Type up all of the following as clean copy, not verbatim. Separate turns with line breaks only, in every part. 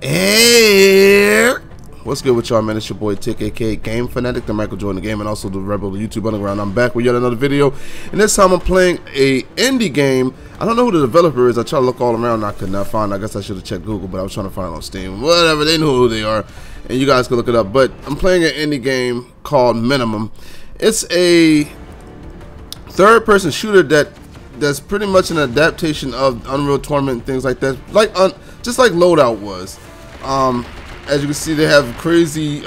Hey, what's good with y'all, man? It's your boy Tick, aka Game Fanatic, the Michael Jordan game, and also the Rebel, the YouTube Underground. I'm back with yet another video, and this time I'm playing a indie game. I don't know who the developer is. I tried to look all around, and I could not find it. I guess I should have checked Google, but I was trying to find it on Steam. Whatever, they know who they are, and you guys can look it up. But I'm playing an indie game called Minimum. It's a third-person shooter that's pretty much an adaptation of Unreal Tournament and things like that, just like Loadout was. As you can see, they have crazy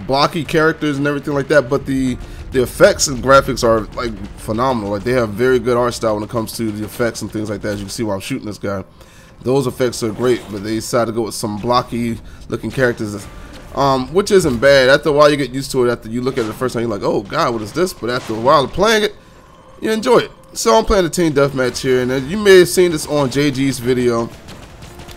blocky characters and everything like that, but the effects and graphics are like phenomenal. Like, they have very good art style when it comes to the effects and things like that. As you can see while I'm shooting this guy, those effects are great, but they decided to go with some blocky looking characters, which isn't bad. After a while you get used to it. After you look at it the first time, you're like, oh god, what is this? But after a while of playing it, you enjoy it. So I'm playing the team deathmatch here, and you may have seen this on JG's video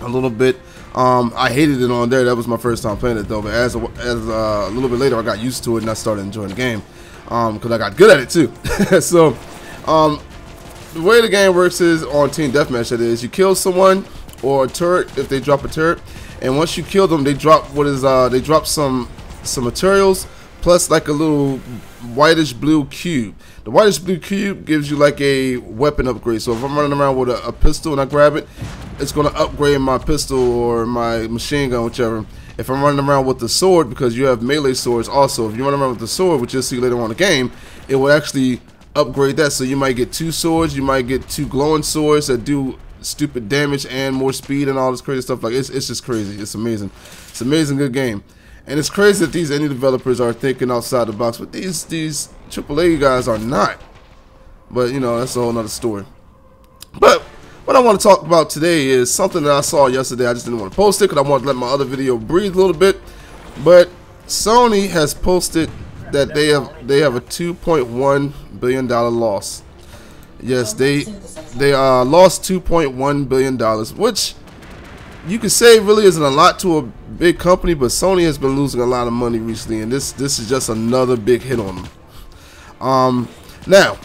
a little bit. I hated it on there. That was my first time playing it though, but as a little bit later I got used to it and I started enjoying the game because I got good at it too. So the way the game works is on team deathmatch, that is, you kill someone or a turret if they drop a turret, and once you kill them, they drop they drop some materials plus like a little whitish blue cube. The whitish blue cube gives you like a weapon upgrade. So if I'm running around with a pistol and I grab it, it's going to upgrade my pistol or my machine gun, whichever. If I'm running around with the sword, because you have melee swords also, if you run around with the sword, which you'll see later on in the game, it will actually upgrade that. So you might get 2 swords, you might get 2 glowing swords that do stupid damage and more speed and all this crazy stuff. Like, it's just crazy. It's amazing. It's an amazing good game. And it's crazy that these indie developers are thinking outside the box, but these AAA guys are not. But, you know, that's a whole nother story. But what I want to talk about today is something that I saw yesterday. I just didn't want to post it because I wanted to let my other video breathe a little bit. But Sony has posted that they have a $2.1 billion loss. Yes, they lost $2.1 billion, which you could say really isn't a lot to a big company, but Sony has been losing a lot of money recently, and this is just another big hit on them. Now,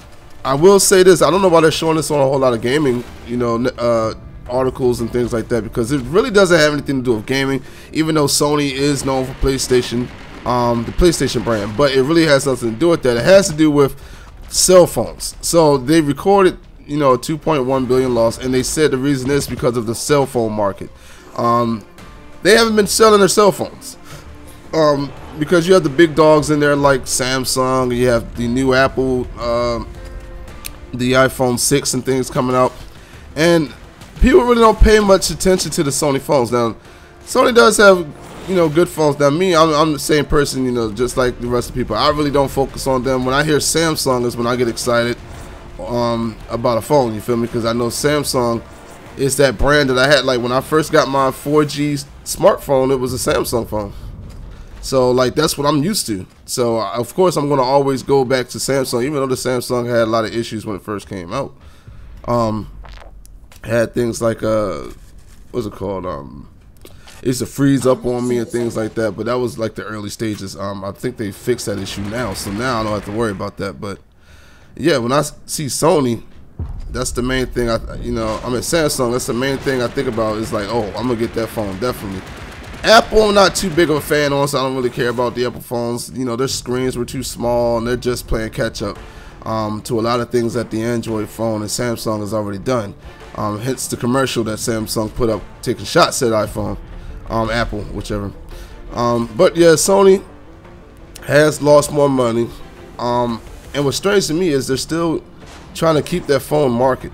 I will say this: I don't know why they're showing this on a whole lot of gaming, you know, articles and things like that, because it really doesn't have anything to do with gaming. Even though Sony is known for PlayStation, the PlayStation brand, but it really has nothing to do with that. It has to do with cell phones. So they recorded, you know, a 2.1 billion loss, and they said the reason is because of the cell phone market. They haven't been selling their cell phones because you have the big dogs in there like Samsung, you have the new Apple, the iPhone 6 and things coming out, and people really don't pay much attention to the Sony phones. Now, Sony does have, you know, good phones. Now, me, I'm the same person, you know, just like the rest of the people. I really don't focus on them. When I hear Samsung is when I get excited about a phone, you feel me? Because I know Samsung is that brand that I had. Like, when I first got my 4G smartphone, it was a Samsung phone. So, like, that's what I'm used to. So, of course, I'm going to always go back to Samsung, even though the Samsung had a lot of issues when it first came out. Had things like, what's it called? It used to freeze up on me and things like that, but that was like the early stages. I think they fixed that issue now, so now I don't have to worry about that. But yeah, when I see Sony, that's the main thing. You know, I'm at Samsung. That's the main thing I think about. Is like, oh, I'm gonna get that phone definitely. Apple, I'm not too big of a fan on, so I don't really care about the Apple phones. You know, their screens were too small, and they're just playing catch up to a lot of things that the Android phone and Samsung has already done. Hence the commercial that Samsung put up taking shots at iPhone. Apple, whichever. But yeah, Sony has lost more money. And what's strange to me is they're still trying to keep that phone market.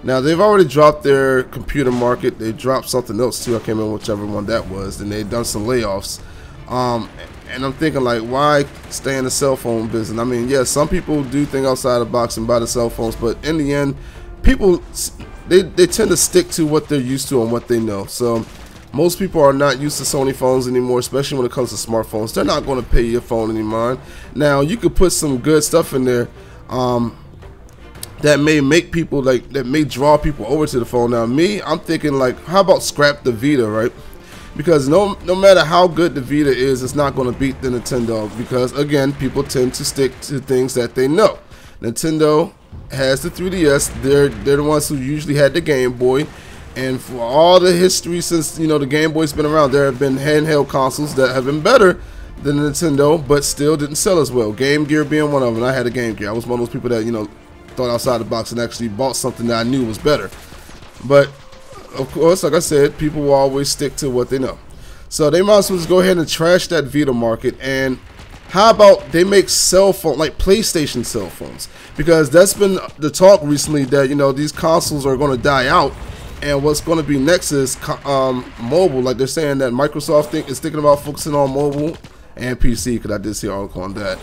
Now, they've already dropped their computer market. They dropped something else too. I can't remember whichever one that was. And they've done some layoffs. And I'm thinking, like, why stay in the cell phone business? I mean, yeah, some people do think outside the box and buy the cell phones, but in the end, people they tend to stick to what they're used to and what they know. So most people are not used to Sony phones anymore, especially when it comes to smartphones. They're not going to pay your phone any mind. Now, you could put some good stuff in there that may make people, like, that may draw people over to the phone. Now, me, I'm thinking, like, how about scrap the Vita, right? Because no matter how good the Vita is, it's not going to beat the Nintendo, because, again, people tend to stick to things that they know. Nintendo has the 3DS. They're the ones who usually had the Game Boy. And for all the history since, you know, the Game Boy's been around, there have been handheld consoles that have been better than Nintendo, but still didn't sell as well. Game Gear being one of them. I had a Game Gear. I was one of those people that, you know, thought outside the box and actually bought something that I knew was better. But of course, like I said, people will always stick to what they know. So they might as well just go ahead and trash that Vita market. And how about they make cell phone, like PlayStation cell phones? Because that's been the talk recently that, you know, these consoles are going to die out. And what's going to be next is mobile. Like they're saying that Microsoft is thinking about focusing on mobile and PC, because I did see an article on that.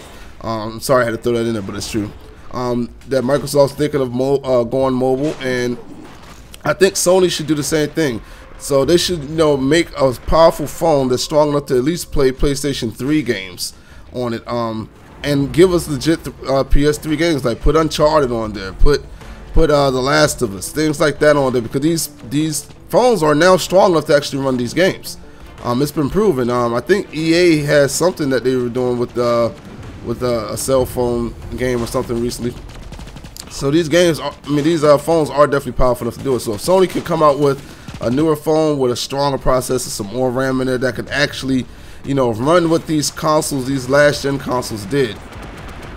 Sorry I had to throw that in there, but it's true. That Microsoft's thinking of going mobile, and I think Sony should do the same thing. So they should, you know, make a powerful phone that's strong enough to at least play PlayStation 3 games on it, and give us legit PS3 games, like put Uncharted on there, put The Last of Us, things like that on there, because these phones are now strong enough to actually run these games. It's been proven. I think EA has something that they were doing with a cell phone game or something recently. So these games, these phones are definitely powerful enough to do it. So if Sony can come out with a newer phone with a stronger processor, some more RAM in there that can actually, you know, run what these consoles, these last gen consoles did,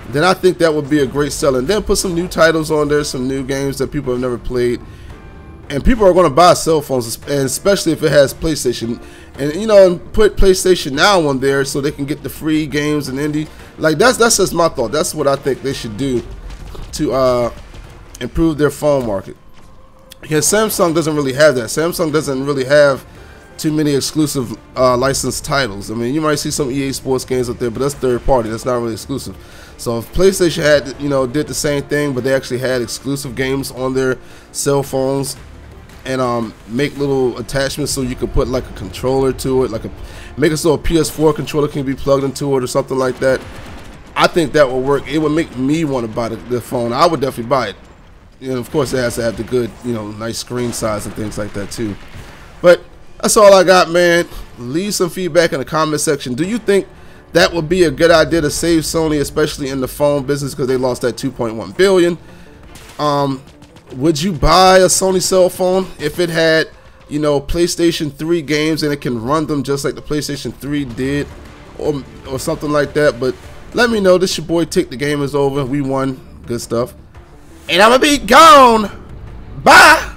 then I think that would be a great sell. And then put some new titles on there, some new games that people have never played. And people are going to buy cell phones, and especially if it has PlayStation. And, you know, and put PlayStation Now on there so they can get the free games and indie. Like, that's just my thought. That's what I think they should do to improve their phone market. Because Samsung doesn't really have that. Samsung doesn't really have too many exclusive licensed titles. I mean, you might see some EA Sports games up there, but that's third party. That's not really exclusive. So if PlayStation had, you know, did the same thing, but they actually had exclusive games on their cell phones, and make little attachments so you could put like a controller to it, make it so a PS4 controller can be plugged into it or something like that, I think that would work. It would make me want to buy the phone. I would definitely buy it. And of course, it has to have the good, you know, nice screen size and things like that too. But that's all I got, man. Leave some feedback in the comment section. Do you think that would be a good idea to save Sony, especially in the phone business, because they lost that $2.1 billion? Would you buy a Sony cell phone if it had, you know, PlayStation 3 games and it can run them just like the PlayStation 3 did, or something like that? But let me know. This your boy Tick. The game is over. We won. Good stuff. And I'm gonna be gone. Bye.